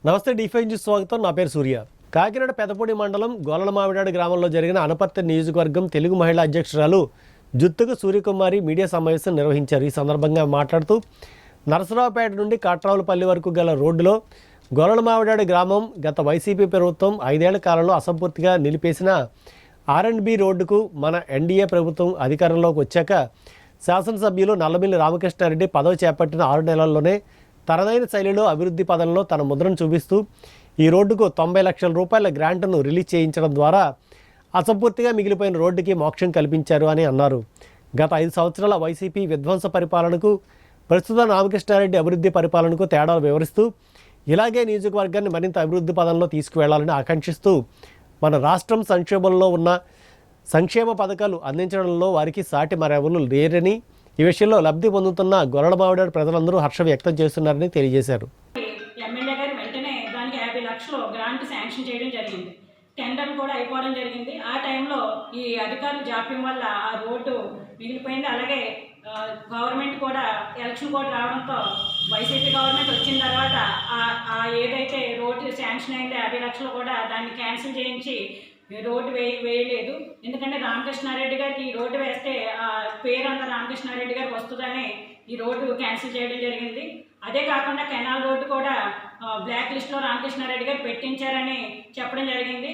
నమస్తే D5 news స్వాగతం. నా పేరు సూర్య. కాకినాడ పెదపూడి మండలం గొల్లలమామిడాడు గ్రామంలో జరిగిన అనపర్తి నియోజకవర్గం తెలుగు మహిళా అధ్యక్షురాలు జుత్తుకు సూర్యకుమారి మీడియా సమావేశం నిర్వహించారు. ఈ సందర్భంగా మాట్లాడుతూ నరసరావుపేట నుండి కాట్రావులపల్లి వరకు గల రోడ్డులో గొల్లలమామిడాడు గ్రామం గత వైసీపీ ప్రభుత్వం 5 ఏళ్ల కాలంలో అసంపూర్తిగా నిలిపేసిన R&B రోడ్డుకు మన ఎన్డీఏ ప్రభుత్వం అధికారంలోకి వచ్చాక శాసనసభ్యులు నల్లమిల్లి రామకృష్ణారెడ్డి పదవి చేపట్టిన 6 నెలల్లోనే తనదైన శైలిలో అభివృద్ధి పదంలో తన ముద్రను చూపిస్తూ ఈ రోడ్డుకు 90 లక్షల రూపాయల గ్రాంట్ను రిలీజ్ చేయించడం ద్వారా అసంపూర్తిగా మిగిలిపోయిన రోడ్డుకి మోక్షం కల్పించారు అని అన్నారు. గత 5 సంవత్సరాల వైసీపీ విధ్వంస పరిపాలనకు ప్రస్తుత రామకృష్ణారెడ్డి అభివృద్ధి పరిపాలనకు తేడాలు వివరిస్తూ ఇలాగే నియోజకవర్గాన్ని మరింత అభివృద్ధి పదంలో తీసుకువెళ్లాలని ఆకాంక్షిస్తూ మన రాష్ట్రం సంక్షోభంలో ఉన్న సంక్షేమ పథకాలు అందించడంలో వారికి సాటి మరెవరు లేరని, ఈ విషయంలో లబ్ధి పొందుతున్న గొల్లలమామిడాడు ప్రజలందరూ హర్షం వ్యక్తం చేస్తున్నారని తెలియజేశారు. ఎమ్మెల్యే గారు వెంటనే దానికి 50 లక్షలు గ్రాంట్ శాంక్షన్ చేయడం జరిగింది. టెండర్ కూడా అయిపోవడం జరిగింది. ఆ టైంలో ఈ అధికారుల జాప్యం వల్ల ఆ రోడ్డు మిగిలిపోయింది. అలాగే గవర్నమెంట్ కూడా ఎలక్షన్ కోడ్ రావడంతో వైసీపీ గవర్నమెంట్ వచ్చిన తర్వాత ఏదైతే రోడ్డు శాంక్షన్ అయిందో 50 లక్షలు కూడా దాన్ని క్యాన్సిల్ చేయించి రోడ్డు వేయలేదు. ఎందుకంటే రామకృష్ణారెడ్డి గారికి ఈ రోడ్డు వేస్తే పేరు అంతా రామకృష్ణారెడ్డి గారికి వస్తుందని ఈ రోడ్డు క్యాన్సిల్ చేయడం జరిగింది. అదే కాకుండా కెనాల్ రోడ్డు కూడా బ్లాక్ లిస్ట్లో రామకృష్ణారెడ్డి గారు పెట్టించారని చెప్పడం జరిగింది.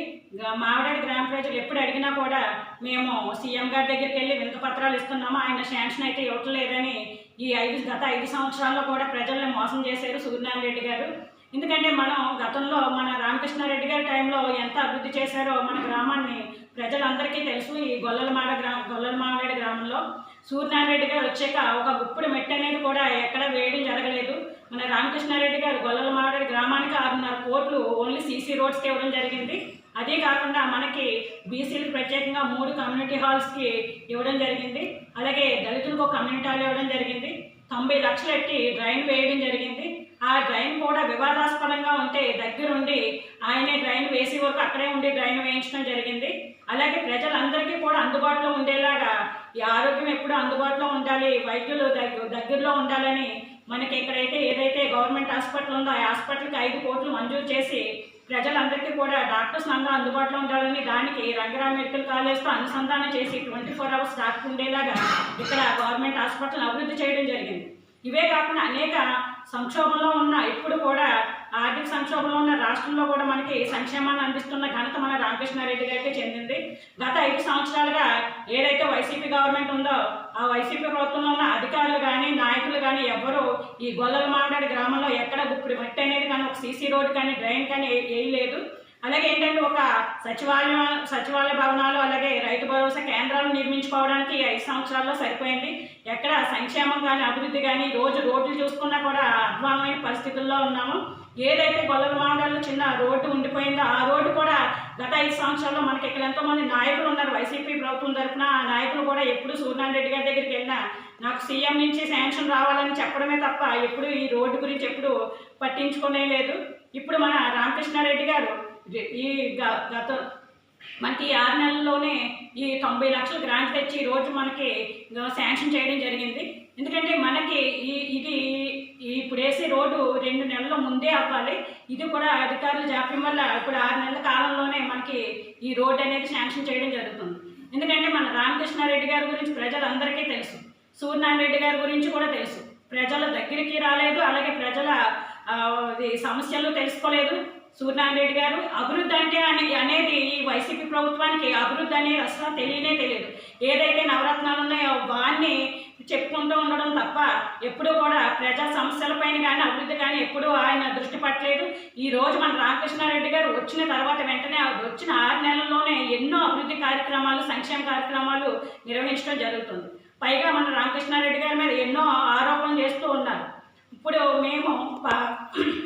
మామిడాడు గ్రామ ప్రజలు ఎప్పుడు అడిగినా కూడా మేము సీఎం గారి దగ్గరికి వెళ్ళి వినతి పత్రాలు ఇస్తున్నాము, ఆయన శాంక్షన్ అయితే ఇవ్వట్లేదని గత 5 సంవత్సరాల్లో కూడా ప్రజల్ని మోసం చేశారు సూర్యనారాయణ రెడ్డి గారు. ఎందుకంటే మనం గతంలో మన రామకృష్ణారెడ్డి గారి టైంలో ఎంత అభివృద్ధి చేశారో మన గ్రామాన్ని ప్రజలందరికీ తెలుసు. ఈ గొల్లలమామిడాడు గ్రామంలో సూర్యనారాయణ రెడ్డి గారు వచ్చాక ఒక గుప్పుడు మెట్టు అనేది కూడా ఎక్కడ వేయడం జరగలేదు. మన రామకృష్ణారెడ్డి గారు గొల్లలమామిడాడు గ్రామానికి 6.5 కోట్లు ఓన్లీ సీసీ రోడ్స్కి ఇవ్వడం జరిగింది. అదే కాకుండా మనకి బీసీలకు ప్రత్యేకంగా 3 కమ్యూనిటీ హాల్స్కి ఇవ్వడం జరిగింది. అలాగే దళితులకు ఒక కమ్యూనిటీ హాల్ ఇవ్వడం జరిగింది. 90 లక్షలు ఎట్టి డ్రైన్ వేయడం జరిగింది. ఆ డ్రైన్ కూడా వివాదాస్పదంగా ఉంటే దగ్గరుండి ఆయనే డ్రైన్ వేసే వరకు అక్కడే ఉండి డ్రైన్ వేయించడం జరిగింది. అలాగే ప్రజలందరికీ కూడా అందుబాటులో ఉండేలాగా ఈ ఆరోగ్యం ఎప్పుడూ అందుబాటులో ఉండాలి, వైద్యులు దగ్గరలో ఉండాలని మనకి ఇక్కడైతే ఏదైతే గవర్నమెంట్ హాస్పిటల్ ఉందో ఆ హాస్పిటల్కి 5 కోట్లు మంజూరు చేసి ప్రజలందరికీ కూడా డాక్టర్స్ అందరూ అందుబాటులో ఉండాలని దానికి రంగరామ మెడికల్ కాలేజ్తో అనుసంధానం చేసి 24 అవర్స్ డాక్టర్ ఉండేలాగా ఇక్కడ గవర్నమెంట్ హాస్పిటల్ అభివృద్ధి చేయడం జరిగింది. ఇవే కాకుండా అనేక సంక్షోభంలో ఉన్న ఇప్పుడు కూడా ఆర్థిక సంక్షోభంలో ఉన్న రాష్ట్రంలో కూడా మనకి సంక్షేమాన్ని అందిస్తున్న ఘనత మన రామకృష్ణారెడ్డి గారికి చెందింది. గత 5 సంవత్సరాలుగా ఏదైతే వైసీపీ గవర్నమెంట్ ఉందో ఆ వైసీపీ ప్రభుత్వంలో ఉన్న అధికారులు కానీ నాయకులు కానీ ఎవ్వరూ ఈ గొల్లలమామిడాడు గ్రామంలో ఎక్కడ గుప్పుడు మట్టి అనేది కానీ ఒక సీసీ రోడ్డు కానీ డ్రైన్ కానీ వేయలేదు. అలాగే ఏంటంటే ఒక సచివాలయ భవనాలు అలాగే రైతు భరోసా కేంద్రాలు నిర్మించుకోవడానికి 5 సంవత్సరాల్లో సరిపోయింది. ఎక్కడ సంక్షేమం కానీ అభివృద్ధి కానీ రోజు రోడ్లు చూసుకున్నా కూడా అధ్వానమైన పరిస్థితుల్లో ఉన్నాము. ఏదైతే గొల్లలమామిడాడులో చిన్న రోడ్డు ఉండిపోయిందో ఆ రోడ్డు కూడా గత 5 సంవత్సరాల్లో మనకి ఇక్కడ ఎంతోమంది నాయకులు ఉన్నారు వైసీపీ ప్రభుత్వం తరఫున. ఆ నాయకులు కూడా ఎప్పుడు సూర్యనారాయణ రెడ్డి గారి దగ్గరికి వెళ్ళినా నాకు సీఎం నుంచి శాంక్షన్ రావాలని చెప్పడమే తప్ప ఎప్పుడు ఈ రోడ్డు గురించి ఎప్పుడు పట్టించుకునే లేదు. ఇప్పుడు మన రామకృష్ణారెడ్డి గారు మనకి 6 నెలల్లోనే ఈ 90 లక్షలు గ్రాంట్ తెచ్చి ఈరోజు మనకి శాంక్షన్ చేయడం జరిగింది. ఎందుకంటే మనకి ఇది ఇప్పుడు వేసే రోడ్డు 2 నెలల ముందే అవ్వాలి. ఇది కూడా అధికారుల జాప్యం వల్ల ఇప్పుడు 6 నెలల కాలంలోనే మనకి ఈ రోడ్డు అనేది శాంక్షన్ చేయడం జరుగుతుంది. ఎందుకంటే మన రామకృష్ణారెడ్డి గారి గురించి ప్రజలందరికీ తెలుసు, సూర్యనారాయణ రెడ్డి గారి గురించి కూడా తెలుసు. ప్రజల దగ్గరికి రాలేదు, అలాగే ప్రజల సమస్యలు తెలుసుకోలేదు. సూర్యనారాయణ రెడ్డి గారు అభివృద్ధి అంటే అనేది ఈ వైసీపీ ప్రభుత్వానికి అభివృద్ధి అనేది అసలు తెలియదు. ఏదైతే నవరత్నాలు ఉన్నాయో వాన్ని చెప్పుకుంటూ ఉండడం తప్ప ఎప్పుడూ కూడా ప్రజా సమస్యలపైన కానీ అభివృద్ధి కానీ ఎప్పుడూ ఆయన దృష్టి పట్టలేదు. ఈరోజు మన రామకృష్ణారెడ్డి గారు వచ్చిన తర్వాత వెంటనే వచ్చిన 6 నెలల్లోనే ఎన్నో అభివృద్ధి కార్యక్రమాలు సంక్షేమ కార్యక్రమాలు నిర్వహించడం జరుగుతుంది. పైగా మన రామకృష్ణారెడ్డి గారి మీద ఎన్నో ఆరోపణలు చేస్తూ ఉన్నారు. ఇప్పుడు మేము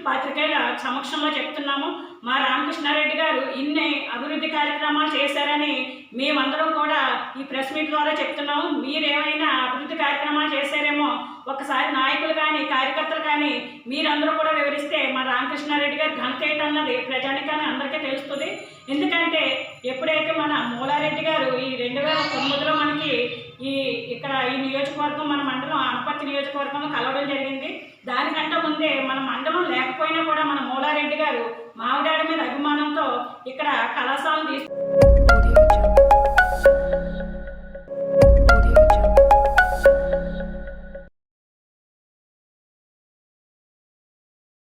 పాత్రికేయుల సమక్షంలో చెప్తున్నాము, మా రామకృష్ణారెడ్డి గారు ఇన్ని అభివృద్ధి కార్యక్రమాలు చేశారని మేమందరం కూడా ఈ ప్రెస్ మీట్ ద్వారా చెప్తున్నాము. మీరేమైనా అభివృద్ధి కార్యక్రమాలు చేశారేమో ఒకసారి నాయకులు కానీ కార్యకర్తలు కానీ మీరందరూ కూడా వివరిస్తే మా రామకృష్ణారెడ్డి గారు ఘనత ఏంటన్నది ప్రజానికాన్ని అందరికీ తెలుస్తుంది. ఎందుకంటే ఎప్పుడైతే మన మూలారెడ్డి గారు ఈ 2009లో మనకి ఇక్కడ ఈ నియోజకవర్గం మన మండలం అనపర్తి నియోజకవర్గంలో కలవడం జరిగింది. దానికంటే ముందే మన మండలం లేకపోయినా కూడా మన మూలారెడ్డి గారు కళాశాలను